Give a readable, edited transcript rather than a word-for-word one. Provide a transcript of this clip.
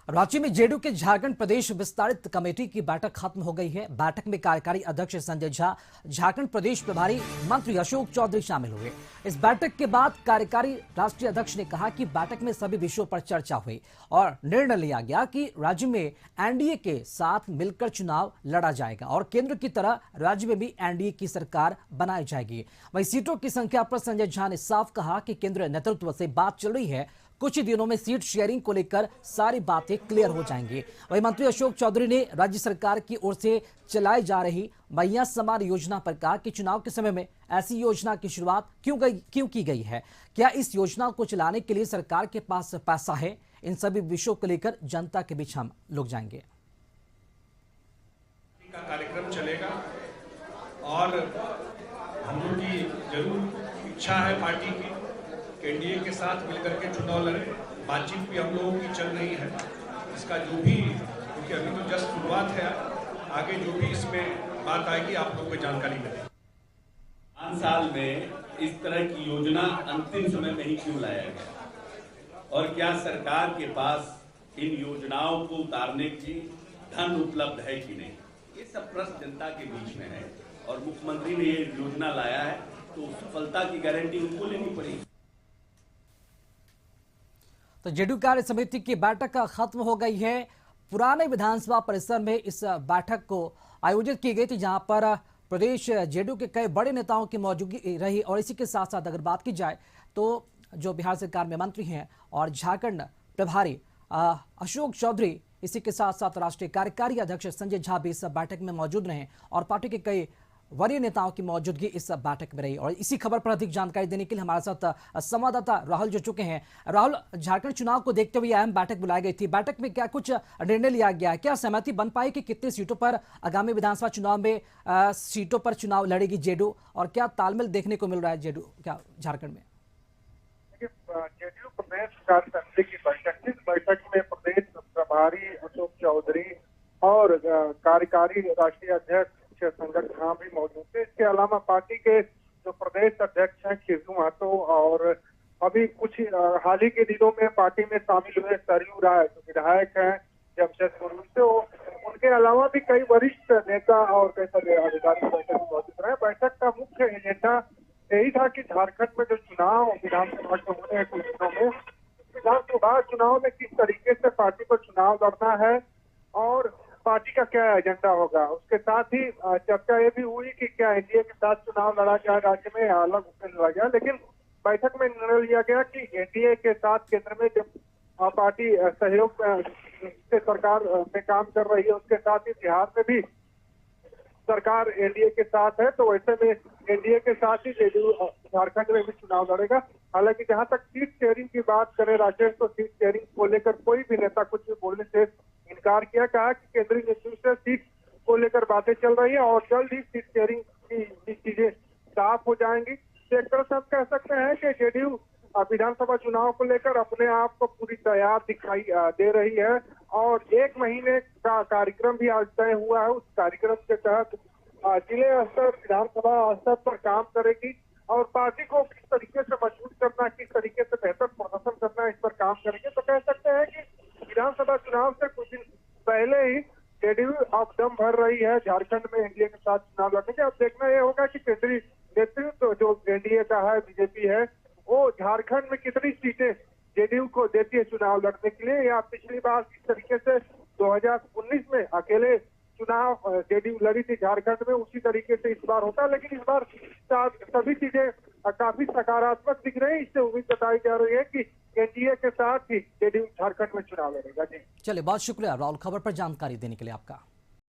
राज्य में जेडीयू के झारखंड प्रदेश विस्तारित कमेटी की बैठक खत्म हो गई है। बैठक में कार्यकारी अध्यक्ष संजय झा, झारखंड प्रदेश प्रभारी मंत्री अशोक चौधरी शामिल हुए। इस बैठक के बाद कार्यकारी राष्ट्रीय अध्यक्ष ने कहा कि बैठक में सभी विषयों पर चर्चा हुई और निर्णय लिया गया कि राज्य में एनडीए के साथ मिलकर चुनाव लड़ा जाएगा और केंद्र की तरह राज्य में भी एनडीए की सरकार बनाई जाएगी। वहीं सीटों की संख्या पर संजय झा ने साफ कहा कि केंद्रीय नेतृत्व से बात चल रही है, कुछ ही दिनों में सीट शेयरिंग को लेकर सारी बातें क्लियर हो जाएंगी। वहीं मंत्री अशोक चौधरी ने राज्य सरकार की ओर से चलाई जा रही मैया समान योजना पर कहा कि चुनाव के समय में ऐसी योजना की शुरुआत क्यों की गई है, क्या इस योजना को चलाने के लिए सरकार के पास पैसा है, इन सभी विषयों को लेकर जनता के बीच हम लोग जाएंगे। का कार्यक्रम चलेगा और हम लोग की जरूर इच्छा है पार्टी की एनडीए के साथ मिलकर के चुनाव लड़े। बातचीत भी हम लोगों की चल रही है। इसका जो भी, क्योंकि अभी तो जस्ट शुरुआत है, आगे जो भी इसमें बात आएगी आप लोग को जानकारी मिलेगी। 5 साल में इस तरह की योजना अंतिम समय में ही क्यों लाया गया और क्या सरकार के पास इन योजनाओं को उतारने की धन उपलब्ध है कि नहीं, ये सब प्रश्न जनता के बीच में है। और मुख्यमंत्री ने ये योजना लाया है तो सफलता की गारंटी उनको लेनी पड़ेगी। तो जेडीयू कार्य समिति की बैठक खत्म हो गई है। पुराने विधानसभा परिसर में इस बैठक को आयोजित की गई थी, जहां पर प्रदेश जेडीयू के कई बड़े नेताओं की मौजूदगी रही। और इसी के साथ साथ अगर बात की जाए तो जो बिहार सरकार में मंत्री हैं और झारखंड प्रभारी अशोक चौधरी, इसी के साथ साथ राष्ट्रीय कार्यकारी अध्यक्ष संजय झा भी इस बैठक में मौजूद रहे और पार्टी के कई वरीय नेताओं की मौजूदगी इस बैठक में रही। और इसी खबर पर अधिक जानकारी देने के लिए हमारे साथ संवाददाता राहुल जुड़ चुके हैं। राहुल, झारखंड चुनाव को देखते हुए अहम बैठक बुलाई गई थी, बैठक में क्या कुछ निर्णय लिया गया, क्या सहमति बन पाई कि कितनी सीटों पर आगामी विधानसभा चुनाव में सीटों पर चुनाव लड़ेगी जेडीयू, और क्या तालमेल देखने को मिल रहा है जेडीयू क्या झारखंड में? जेडीयू प्रदेश कार्य समिति की बैठक थी। बैठक में प्रदेश प्रभारी अशोक चौधरी और कार्यकारी राष्ट्रीय अध्यक्ष संजय झा भी मौजूद थे। इसके अलावा पार्टी के जो प्रदेश अध्यक्ष हैं खिजू महतो और अभी कुछ हाल ही के दिनों में पार्टी में शामिल हुए सरयू राय जो विधायक हैं जमशेदपुर से, उनके अलावा भी कई वरिष्ठ नेता और कई सारे अधिकारी बैठक में मौजूद रहे। बैठक का मुख्य एजेंडा यही था कि झारखंड में जो चुनाव विधानसभा के होने हैं कुछ दिनों में, विधानसभा चुनाव में किस तरीके से पार्टी पर चुनाव लड़ना है और पार्टी का क्या एजेंडा होगा। उसके साथ ही चर्चा ये भी हुई कि क्या एनडीए के साथ चुनाव लड़ा जाए राज्य में या अलग होकर लड़ा जाए। लेकिन बैठक में निर्णय लिया गया कि एनडीए के साथ केंद्र में जब पार्टी सहयोग से सरकार में काम कर रही है, उसके साथ ही बिहार में भी सरकार एनडीए के साथ है, तो ऐसे में एनडीए के साथ ही जेडीयू झारखंड में भी चुनाव लड़ेगा। हालांकि जहां तक सीट शेयरिंग की बात करें राजेश, तो सीट शेयरिंग को लेकर कोई भी नेता कुछ भी बोलने से इनकार किया, कहा कि केंद्रीय नेतृत्व से सीट को लेकर बातें चल रही है और जल्द ही सीट शेयरिंग की चीजें साफ हो जाएंगी। तो एक तरह से हम कह सकते हैं कि जेडीयू विधानसभा चुनाव को लेकर अपने आप को पूरी तैयार दिखाई दे रही है और 1 महीने का कार्यक्रम भी आज तय हुआ है। उस कार्यक्रम के तहत जिले स्तर विधानसभा स्तर पर काम करेगी और पार्टी को किस तरीके से मजबूत करना, किस तरीके से बेहतर प्रदर्शन करना, इस पर काम करेंगे। तो कह सकते हैं कि विधानसभा चुनाव से कुछ दिन पहले ही जेडीयू अब दम भर रही है झारखंड में एनडीए के साथ चुनाव लड़ने के। अब देखना यह होगा कि केंद्रीय नेतृत्व जो एनडीए का है, बीजेपी है, वो झारखंड में कितनी सीटें जेडीयू को देती है चुनाव लड़ने के लिए, या पिछली बार किस तरीके से 2019 में अकेले चुनाव जेडीयू लड़ी थी झारखंड में, उसी तरीके से इस बार होता है। लेकिन इस बार सभी चीजें काफी सकारात्मक दिख रही है। इससे उम्मीद बताई जा रही है कि एनडीए के साथ ही जेडीयू झारखंड में चुनाव लड़ेगा। जी चलिए, बहुत शुक्रिया राहुल खबर पर जानकारी देने के लिए आपका।